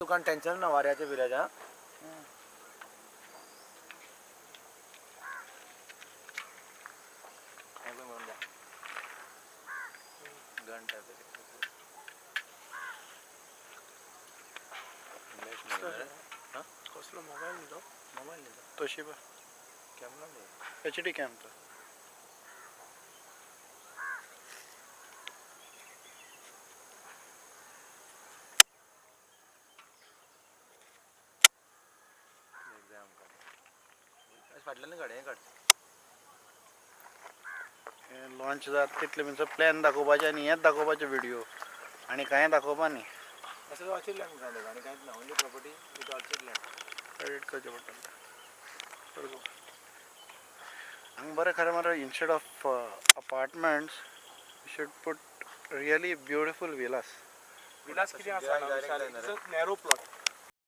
दुकान टेन्शन ना वाऱ्याच्या बिऱ्याच्या कसलो मोबाईल न्ही तो तोशिबा कॅमेरा HD कॅम तो फाटल्यान गाडी काढ लॉन्च जात तितले म्हणजे प्लॅन दाखोवपाचे आनी हेच दाखोवपाचे व्हिडिओ आनी कांय दाखोवपा न्ही असं ऑर्चिड लँड काय आणि काहीच ना only property with orchid land edit करचें पडटलें हांगा बरें खरें मरे instead of apartments you should put really beautiful Vilas Vilas कितें आसा नॅरो प्लॉट